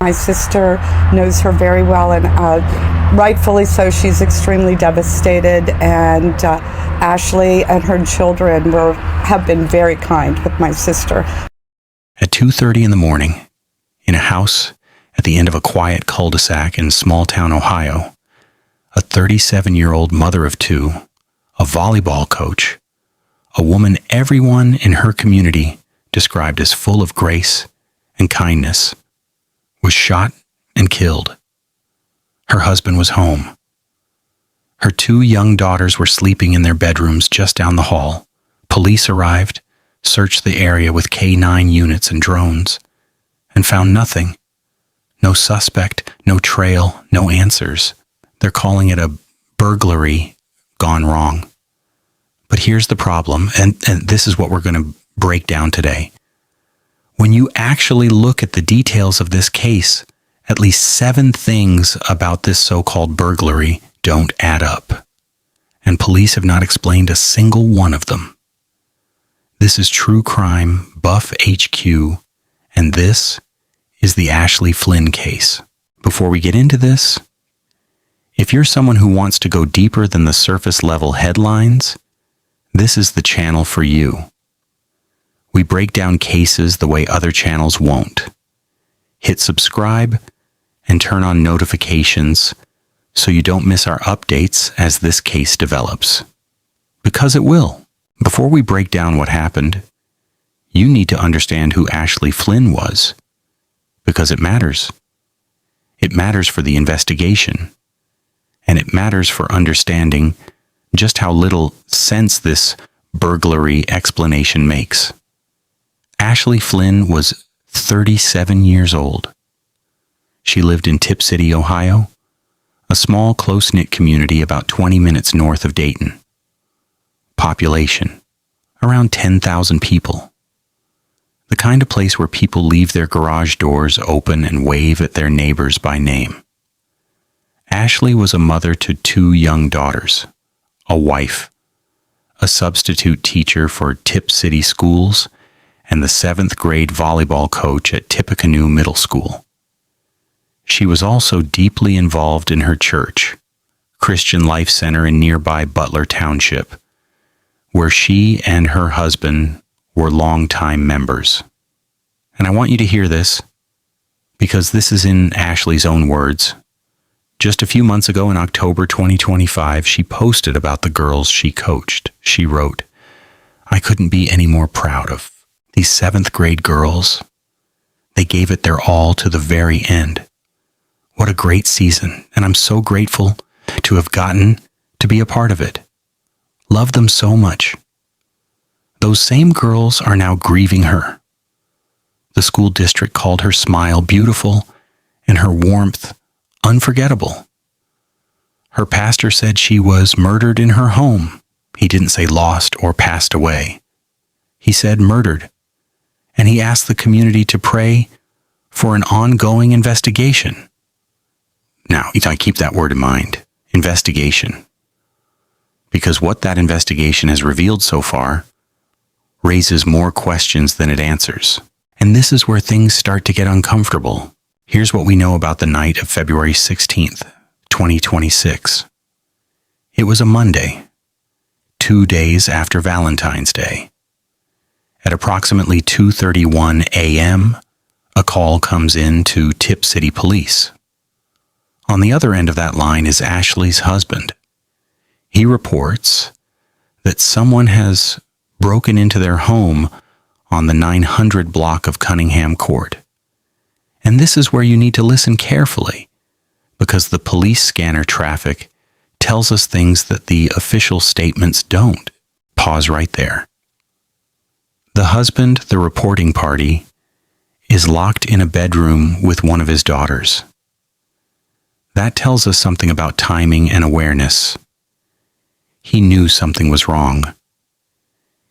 My sister knows her very well, and rightfully so. She's extremely devastated, and Ashley and her children have been very kind with my sister. At 2:30 in the morning, in a house at the end of a quiet cul-de-sac in small-town Ohio, a 37-year-old mother of two, a volleyball coach, a woman everyone in her community described as full of grace and kindness, was shot and killed. Her husband was home. Her two young daughters were sleeping in their bedrooms just down the hall. Police arrived, searched the area with K9 units and drones, and found nothing. No suspect, no trail, no answers. They're calling it a burglary gone wrong. But here's the problem, and this is what we're going to break down today. When you actually look at the details of this case, at least 7 things about this so-called burglary don't add up, and police have not explained a single one of them. This is True Crime Buff HQ, and this is the Ashley Flynn case. Before we get into this, if you're someone who wants to go deeper than the surface level headlines, this is the channel for you. We break down cases the way other channels won't. Hit subscribe and turn on notifications so you don't miss our updates as this case develops. Because it will. Before we break down what happened, you need to understand who Ashley Flynn was, because it matters. It matters for the investigation, and it matters for understanding just how little sense this burglary explanation makes. Ashley Flynn was 37 years old. She lived in Tipp City, Ohio, a small, close-knit community about 20 minutes north of Dayton. Population, around 10,000 people. The kind of place where people leave their garage doors open and wave at their neighbors by name. Ashley was a mother to 2 young daughters, a wife, a substitute teacher for Tipp City schools, and the 7th grade volleyball coach at Tippecanoe Middle School. She was also deeply involved in her church, Christian Life Center in nearby Butler Township, where she and her husband were longtime members. And I want you to hear this, because this is in Ashley's own words. Just a few months ago in October 2025, she posted about the girls she coached. She wrote, "I couldn't be any more proud of these 7th grade girls. They gave it their all to the very end. What a great season, and I'm so grateful to have gotten to be a part of it. Love them so much." Those same girls are now grieving her. The school district called her smile beautiful and her warmth unforgettable. Her pastor said she was murdered in her home. He didn't say lost or passed away. He said murdered. And he asked the community to pray for an ongoing investigation. Now, I keep that word in mind, investigation. Because what that investigation has revealed so far raises more questions than it answers. And this is where things start to get uncomfortable. Here's what we know about the night of February 16th, 2026. It was a Monday, 2 days after Valentine's Day. At approximately 2:31 a.m., a call comes in to Tipp City Police. On the other end of that line is Ashley's husband. He reports that someone has broken into their home on the 900 block of Cunningham Court. And this is where you need to listen carefully, because the police scanner traffic tells us things that the official statements don't. Pause right there. The husband, the reporting party, is locked in a bedroom with one of his daughters. That tells us something about timing and awareness. He knew something was wrong.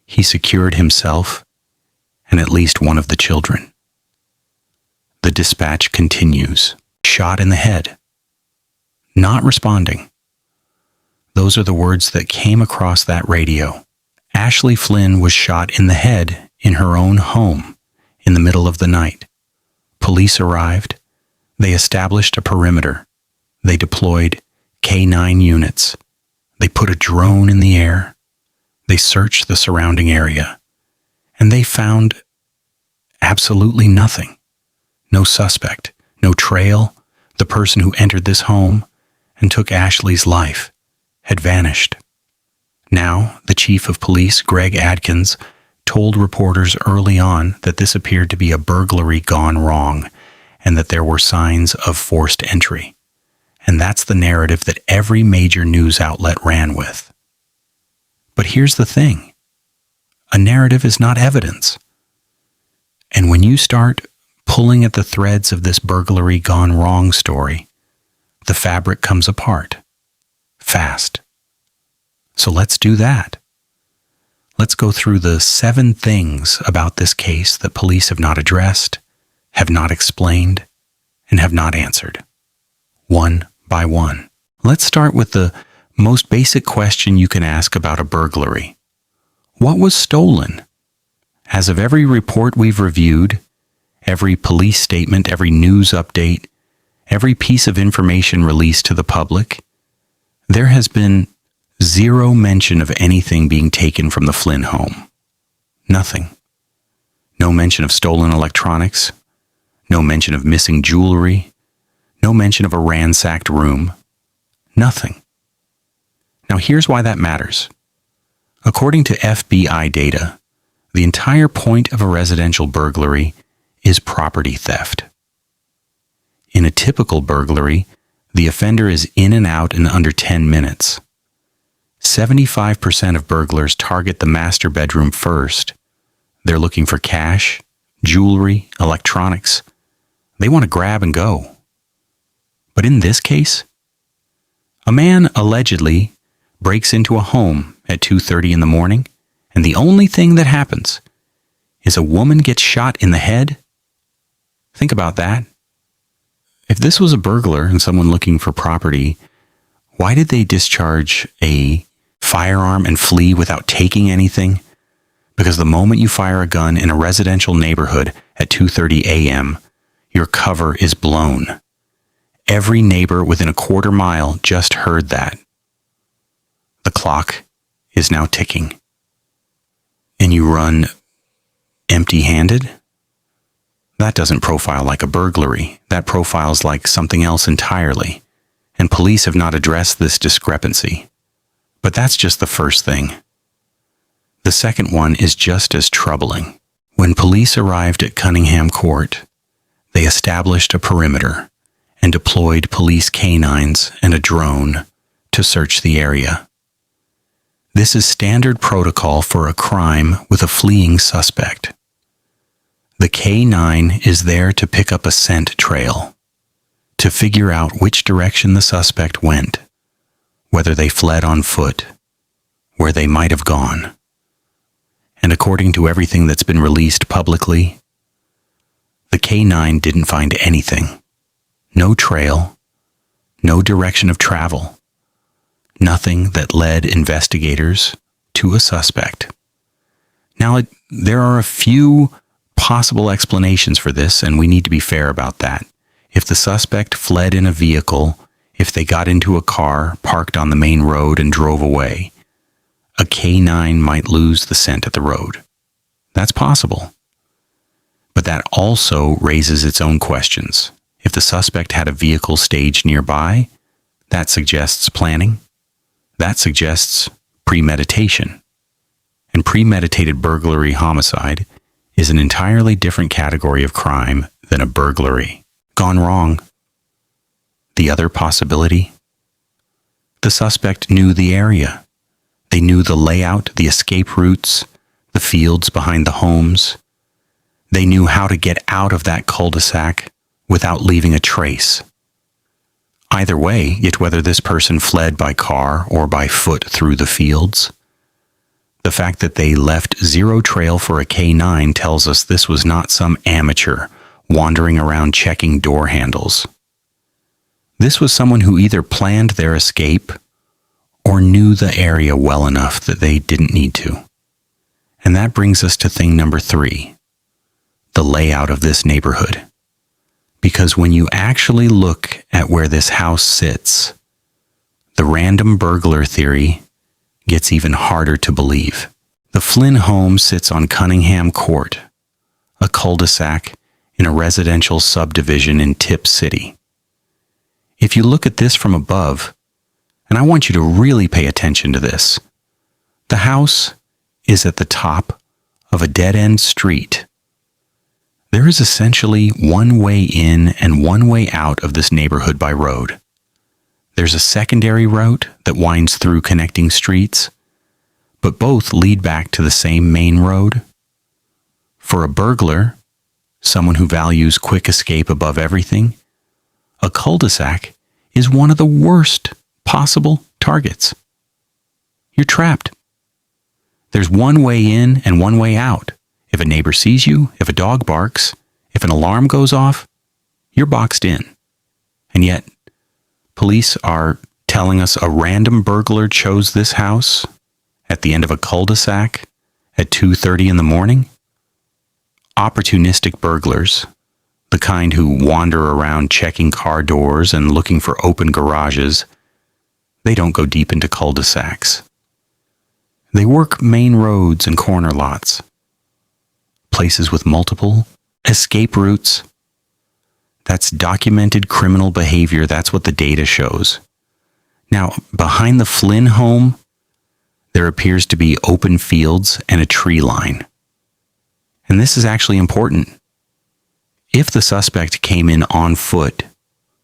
He secured himself and at least one of the children. The dispatch continues. Shot in the head. Not responding. Those are the words that came across that radio. Ashley Flynn was shot in the head in her own home in the middle of the night. Police arrived. They established a perimeter. They deployed K9 units. They put a drone in the air. They searched the surrounding area. And they found absolutely nothing. No suspect, no trail. The person who entered this home and took Ashley's life had vanished. Now, the chief of police, Greg Adkins, told reporters early on that this appeared to be a burglary gone wrong and that there were signs of forced entry. And that's the narrative that every major news outlet ran with. But here's the thing. A narrative is not evidence. And when you start pulling at the threads of this burglary gone wrong story, the fabric comes apart. Fast. So let's do that. Let's go through the 7 things about this case that police have not addressed, have not explained, and have not answered. One by one. Let's start with the most basic question you can ask about a burglary. What was stolen? As of every report we've reviewed, every police statement, every news update, every piece of information released to the public, there has been zero mention of anything being taken from the Flynn home. Nothing. No mention of stolen electronics, no mention of missing jewelry, no mention of a ransacked room. Nothing. Now here's why that matters. According to FBI data, the entire point of a residential burglary is property theft. In a typical burglary, the offender is in and out in under 10 minutes. 75% of burglars target the master bedroom first. They're looking for cash, jewelry, electronics. They want to grab and go. But in this case, a man allegedly breaks into a home at 2:30 in the morning, and the only thing that happens is a woman gets shot in the head. Think about that. If this was a burglar and someone looking for property, why did they discharge a firearm and flee without taking anything? Because the moment you fire a gun in a residential neighborhood at 2:30 a.m., your cover is blown. Every neighbor within a quarter mile just heard that. The clock is now ticking. And you run empty-handed? That doesn't profile like a burglary. That profiles like something else entirely. And police have not addressed this discrepancy. But that's just the first thing. The second one is just as troubling. When police arrived at Cunningham Court, they established a perimeter and deployed police canines and a drone to search the area. This is standard protocol for a crime with a fleeing suspect. The K9 is there to pick up a scent trail, to figure out which direction the suspect went, whether they fled on foot, where they might have gone. And according to everything that's been released publicly, the K9 didn't find anything. No trail, no direction of travel, nothing that led investigators to a suspect. Now, there are a few possible explanations for this, and we need to be fair about that. If the suspect fled in a vehicle, if they got into a car, parked on the main road, and drove away, a K9 might lose the scent at the road. That's possible. But that also raises its own questions. If the suspect had a vehicle staged nearby, that suggests planning. That suggests premeditation. And premeditated burglary homicide is an entirely different category of crime than a burglary gone wrong. The other possibility? The suspect knew the area. They knew the layout, the escape routes, the fields behind the homes. They knew how to get out of that cul-de-sac without leaving a trace. Either way, yet whether this person fled by car or by foot through the fields, the fact that they left zero trail for a K9 tells us this was not some amateur wandering around checking door handles. This was someone who either planned their escape or knew the area well enough that they didn't need to. And that brings us to thing number 3, the layout of this neighborhood. Because when you actually look at where this house sits, the random burglar theory gets even harder to believe. The Flynn home sits on Cunningham Court, a cul-de-sac in a residential subdivision in Tipp City. If you look at this from above, and I want you to really pay attention to this, the house is at the top of a dead-end street. There is essentially one way in and one way out of this neighborhood by road. There's a secondary route that winds through connecting streets, but both lead back to the same main road. For a burglar, someone who values quick escape above everything, a cul-de-sac is one of the worst possible targets. You're trapped. There's one way in and one way out. If a neighbor sees you, if a dog barks, if an alarm goes off, you're boxed in. And yet, police are telling us a random burglar chose this house at the end of a cul-de-sac at 2:30 in the morning? Opportunistic burglars, the kind who wander around checking car doors and looking for open garages, they don't go deep into cul-de-sacs. They work main roads and corner lots, places with multiple escape routes. That's documented criminal behavior. That's what the data shows. Now, behind the Flynn home, there appears to be open fields and a tree line. And this is actually important. If the suspect came in on foot,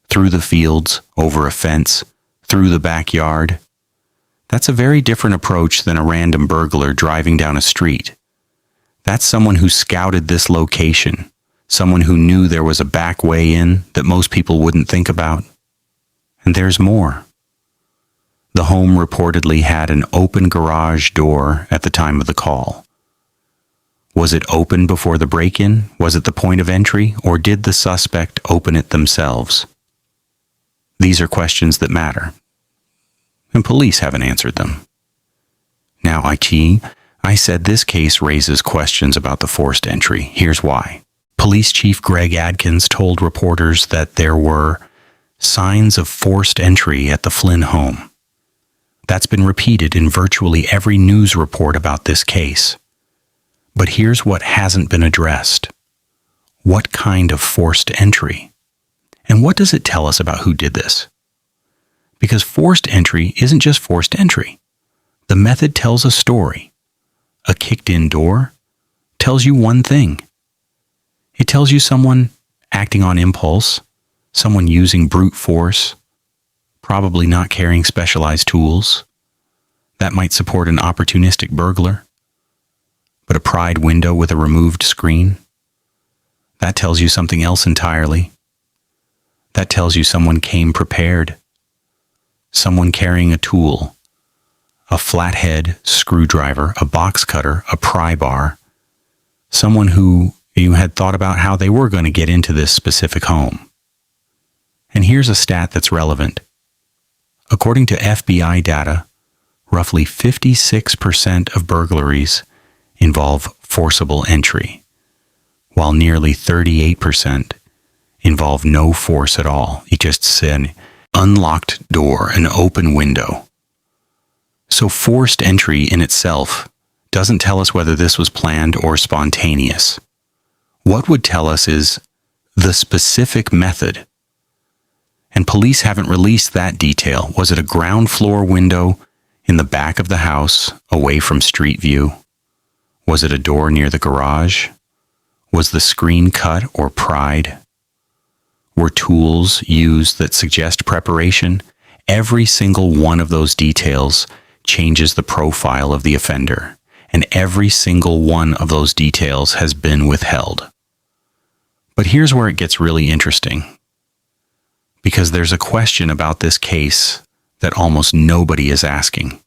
through the fields, over a fence, through the backyard, that's a very different approach than a random burglar driving down a street. That's someone who scouted this location, someone who knew there was a back way in that most people wouldn't think about. And there's more. The home reportedly had an open garage door at the time of the call. Was it open before the break-in? Was it the point of entry? Or did the suspect open it themselves? These are questions that matter, and police haven't answered them. Now, I said this case raises questions about the forced entry. Here's why. Police Chief Greg Adkins told reporters that there were signs of forced entry at the Flynn home. That's been repeated in virtually every news report about this case. But here's what hasn't been addressed. What kind of forced entry? And what does it tell us about who did this? Because forced entry isn't just forced entry. The method tells a story. A kicked-in door tells you one thing. It tells you someone acting on impulse, someone using brute force, probably not carrying specialized tools. That might support an opportunistic burglar. But a pried window with a removed screen? That tells you something else entirely. That tells you someone came prepared. Someone carrying a tool, a flathead screwdriver, a box cutter, a pry bar. Someone who you had thought about how they were going to get into this specific home. And here's a stat that's relevant. According to FBI data, roughly 56% of burglaries involve forcible entry, while nearly 38% involve no force at all. You just see an unlocked door, an open window. So forced entry in itself doesn't tell us whether this was planned or spontaneous. What would tell us is the specific method. And police haven't released that detail. Was it a ground floor window in the back of the house, away from street view? Was it a door near the garage? Was the screen cut or pried? Were tools used that suggest preparation? Every single one of those details changes the profile of the offender, and every single one of those details has been withheld. But here's where it gets really interesting, because there's a question about this case that almost nobody is asking.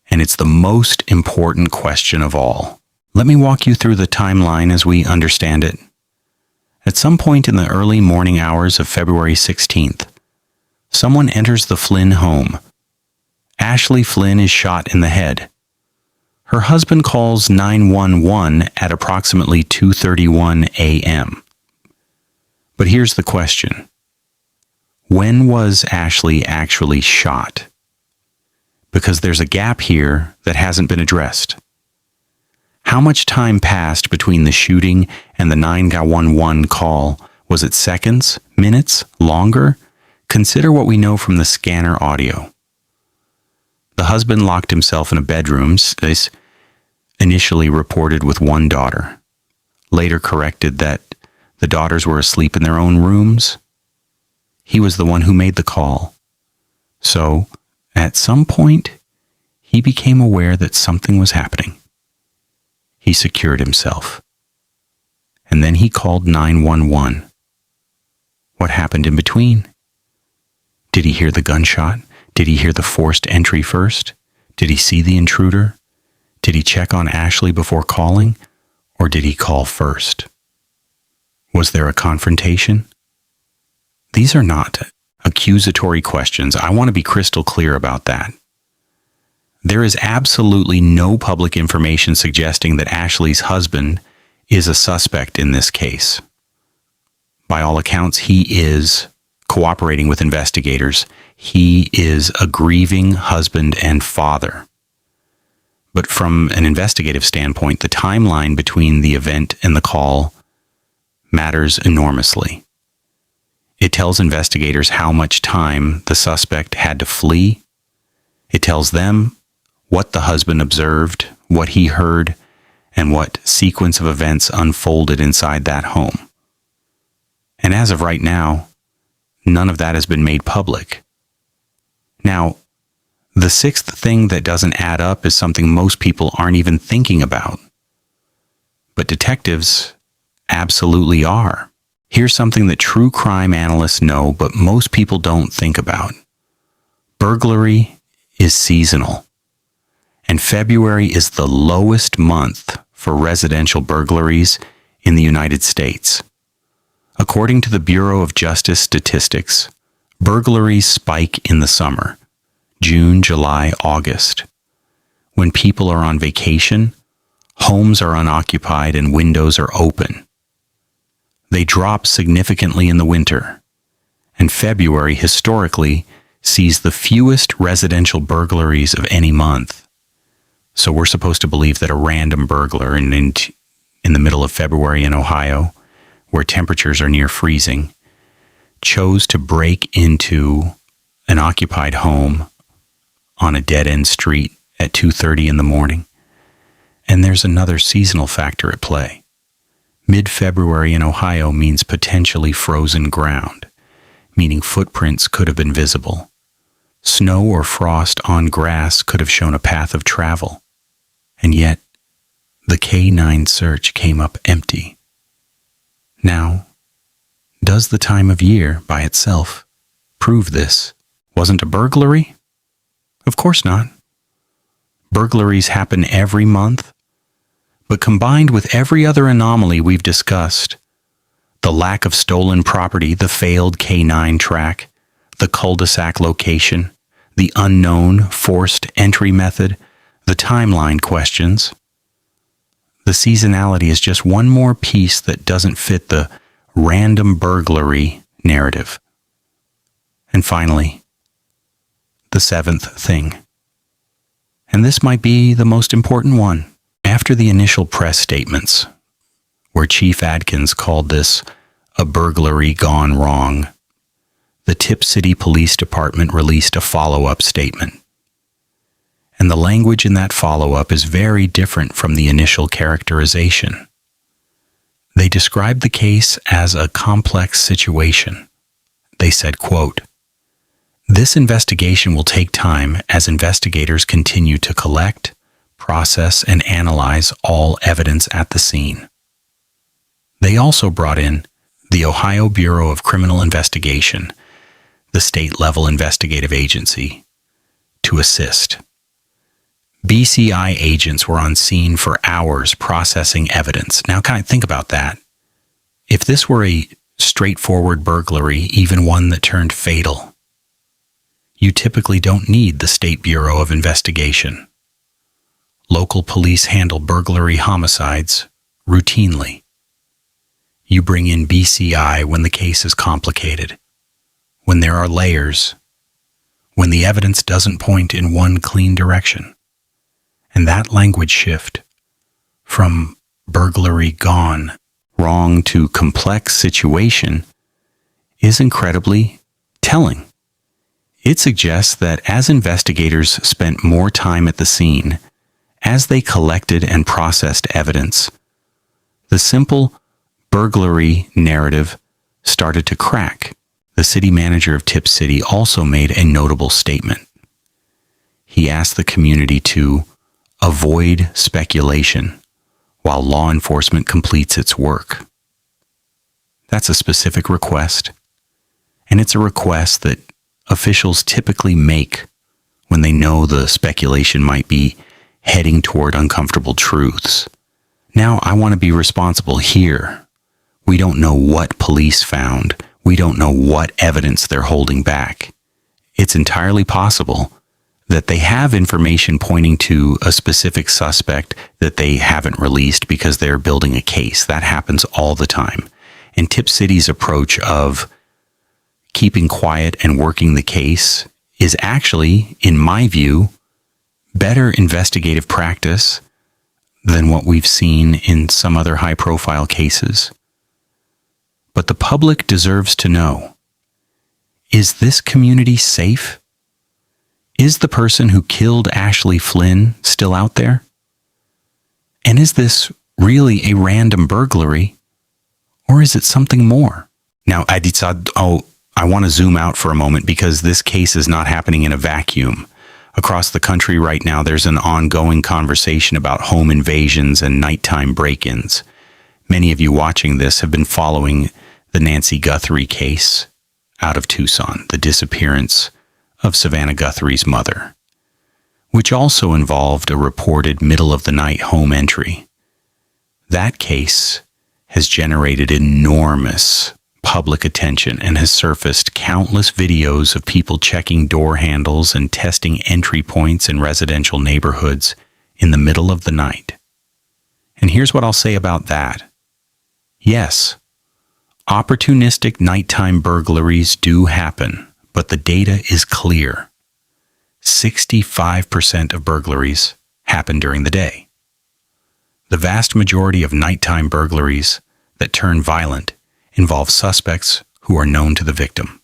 And it's the most important question of all. Let me walk you through the timeline as we understand it. At some point in the early morning hours of February 16th, someone enters the Flynn home. Ashley Flynn is shot in the head. Her husband calls 911 at approximately 2:31 a.m. But here's the question. When was Ashley actually shot? Because there's a gap here that hasn't been addressed. How much time passed between the shooting and the 911 call? Was it seconds, minutes, longer? Consider what we know from the scanner audio. The husband locked himself in a bedroom, initially reported with one daughter, later corrected that the daughters were asleep in their own rooms. He was the one who made the call. So, at some point, he became aware that something was happening. He secured himself. And then he called 911. What happened in between? Did he hear the gunshot? Did he hear the forced entry first? Did he see the intruder? Did he check on Ashley before calling? Or did he call first? Was there a confrontation? These are not accusatory questions. I want to be crystal clear about that. There is absolutely no public information suggesting that Ashley's husband is a suspect in this case. By all accounts, he is cooperating with investigators. He is a grieving husband and father. But from an investigative standpoint, the timeline between the event and the call matters enormously. It tells investigators how much time the suspect had to flee. It tells them what the husband observed, what he heard, and what sequence of events unfolded inside that home. And as of right now, none of that has been made public. Now, the sixth thing that doesn't add up is something most people aren't even thinking about. But detectives absolutely are. Here's something that true crime analysts know, but most people don't think about. Burglary is seasonal. And February is the lowest month for residential burglaries in the United States. According to the Bureau of Justice Statistics, burglaries spike in the summer, June, July, August. When people are on vacation, homes are unoccupied and windows are open. They drop significantly in the winter, and February historically sees the fewest residential burglaries of any month. So we're supposed to believe that a random burglar in the middle of February in Ohio, where temperatures are near freezing, chose to break into an occupied home on a dead-end street at 2:30 in the morning. And there's another seasonal factor at play. Mid-February in Ohio means potentially frozen ground, meaning footprints could have been visible. Snow or frost on grass could have shown a path of travel. And yet, the K9 search came up empty. Now, does the time of year by itself prove this? Wasn't a burglary? Of course not. Burglaries happen every month, but combined with every other anomaly we've discussed, the lack of stolen property, the failed K9 track, the cul-de-sac location, the unknown forced entry method, the timeline questions, the seasonality is just one more piece that doesn't fit the random burglary narrative. And finally, the seventh thing. And this might be the most important one. After the initial press statements, where Chief Adkins called this a burglary gone wrong, the Tipp City Police Department released a follow-up statement. And the language in that follow-up is very different from the initial characterization. They described the case as a complex situation. They said, quote, "This investigation will take time as investigators continue to collect, process, and analyze all evidence at the scene." They also brought in the Ohio Bureau of Criminal Investigation, the state-level investigative agency, to assist. BCI agents were on scene for hours processing evidence. Now, kind of think about that. If this were a straightforward burglary, even one that turned fatal, you typically don't need the State Bureau of Investigation. Local police handle burglary homicides routinely. You bring in BCI when the case is complicated, when there are layers, when the evidence doesn't point in one clean direction. And that language shift from burglary gone wrong to complex situation is incredibly telling. It suggests that as investigators spent more time at the scene, as they collected and processed evidence, the simple burglary narrative started to crack. The city manager of Tipp City also made a notable statement. He asked the community to avoid speculation while law enforcement completes its work. That's a specific request, and it's a request that officials typically make when they know the speculation might be heading toward uncomfortable truths. Now, I want to be responsible here. We don't know what police found. We don't know what evidence they're holding back. It's entirely possible that they have information pointing to a specific suspect that they haven't released because they're building a case. That happens all the time. And Tipp City's approach of keeping quiet and working the case is actually, in my view, better investigative practice than what we've seen in some other high-profile cases. But the public deserves to know, is this community safe? Is the person who killed Ashley Flynn still out there? And is this really a random burglary, or is it something more? Now, I want to zoom out for a moment because this case is not happening in a vacuum. Across the country right now, there's an ongoing conversation about home invasions and nighttime break-ins. Many of you watching this have been following the Nancy Guthrie case out of Tucson, the disappearance of Savannah Guthrie's mother, which also involved a reported middle-of-the-night home entry. That case has generated enormous public attention and has surfaced countless videos of people checking door handles and testing entry points in residential neighborhoods in the middle of the night. And here's what I'll say about that. Yes, opportunistic nighttime burglaries do happen, but the data is clear. 65% of burglaries happen during the day. The vast majority of nighttime burglaries that turn violent involve suspects who are known to the victim.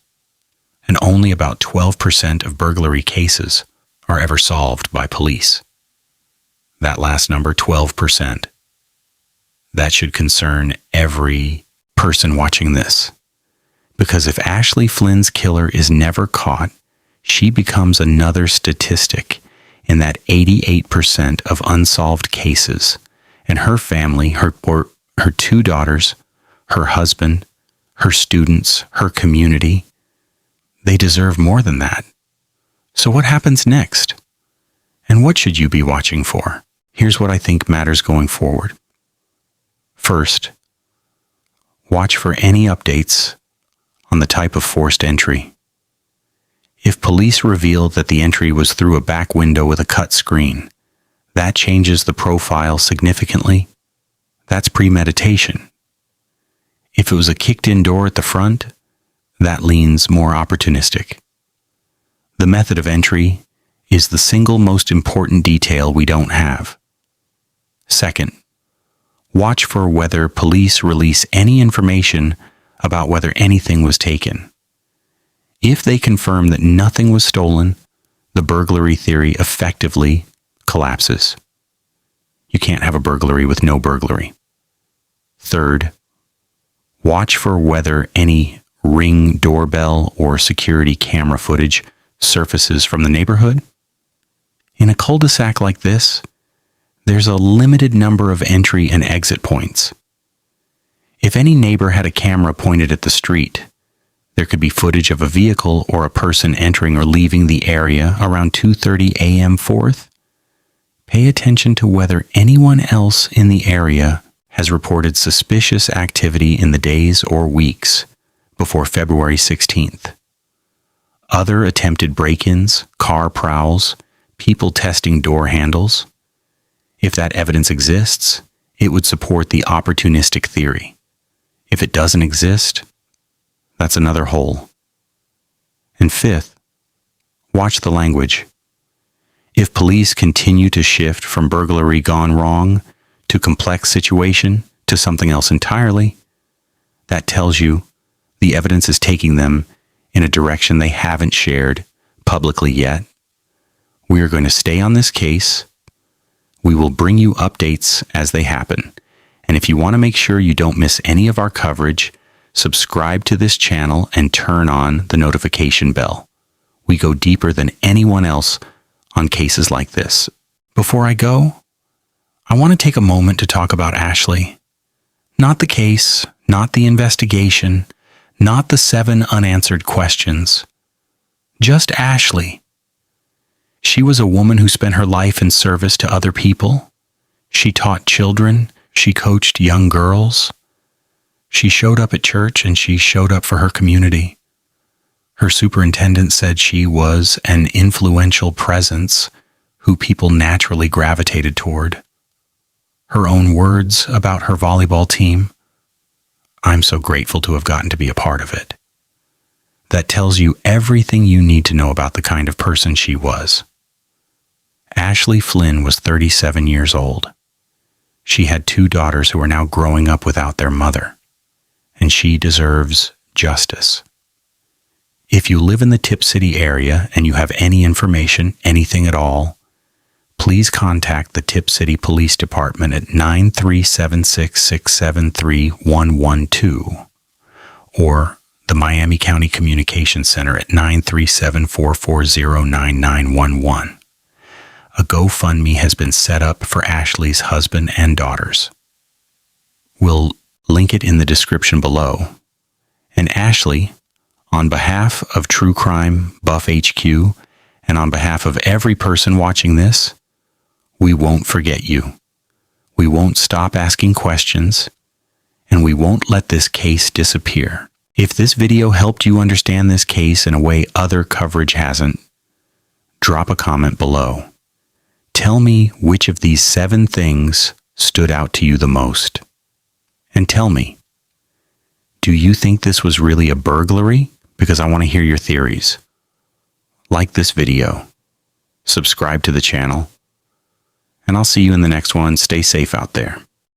And only about 12% of burglary cases are ever solved by police. That last number, 12%, that should concern every person watching this. Because if Ashley Flynn's killer is never caught, she becomes another statistic in that 88% of unsolved cases. And her family, her two daughters, her husband, her students, her community, they deserve more than that. So what happens next? And what should you be watching for? Here's what I think matters going forward. First, watch for any updates on the type of forced entry. If police reveal that the entry was through a back window with a cut screen, that changes the profile significantly. That's premeditation. If it was a kicked-in door at the front, that leans more opportunistic. The method of entry is the single most important detail we don't have. Second, watch for whether police release any information about whether anything was taken. If they confirm that nothing was stolen, the burglary theory effectively collapses. You can't have a burglary with no burglary. Third, watch for whether any Ring doorbell or security camera footage surfaces from the neighborhood. In a cul-de-sac like this, there's a limited number of entry and exit points. If any neighbor had a camera pointed at the street, there could be footage of a vehicle or a person entering or leaving the area around 2:30 a.m. 4th. Pay attention to whether anyone else in the area has reported suspicious activity in the days or weeks before February 16th. Other attempted break-ins, car prowls, people testing door handles. If that evidence exists, it would support the opportunistic theory. If it doesn't exist, that's another hole. And fifth, watch the language. If police continue to shift from burglary gone wrong to complex situation to something else entirely, that tells you the evidence is taking them in a direction they haven't shared publicly yet. We are going to stay on this case. We will bring you updates as they happen. And if you want to make sure you don't miss any of our coverage, subscribe to this channel and turn on the notification bell. We go deeper than anyone else on cases like this. Before I go, I want to take a moment to talk about Ashley. Not the case, not the investigation, not the 7 unanswered questions. Just Ashley. She was a woman who spent her life in service to other people. She taught children. She coached young girls. She showed up at church and she showed up for her community. Her superintendent said she was an influential presence who people naturally gravitated toward. Her own words about her volleyball team, I'm so grateful to have gotten to be a part of it. That tells you everything you need to know about the kind of person she was. Ashley Flynn was 37 years old. She had 2 daughters who are now growing up without their mother, and she deserves justice. If you live in the Tipp City area and you have any information, anything at all, please contact the Tipp City Police Department at 9376673-112 or the Miami County Communications Center at 937-440-9911. A GoFundMe has been set up for Ashley's husband and daughters. We'll link it in the description below. And Ashley, on behalf of True Crime Buff HQ and on behalf of every person watching this, we won't forget you. We won't stop asking questions, and we won't let this case disappear. If this video helped you understand this case in a way other coverage hasn't, drop a comment below. Tell me which of these 7 things stood out to you the most. And tell me, do you think this was really a burglary? Because I want to hear your theories. Like this video, subscribe to the channel, and I'll see you in the next one. Stay safe out there.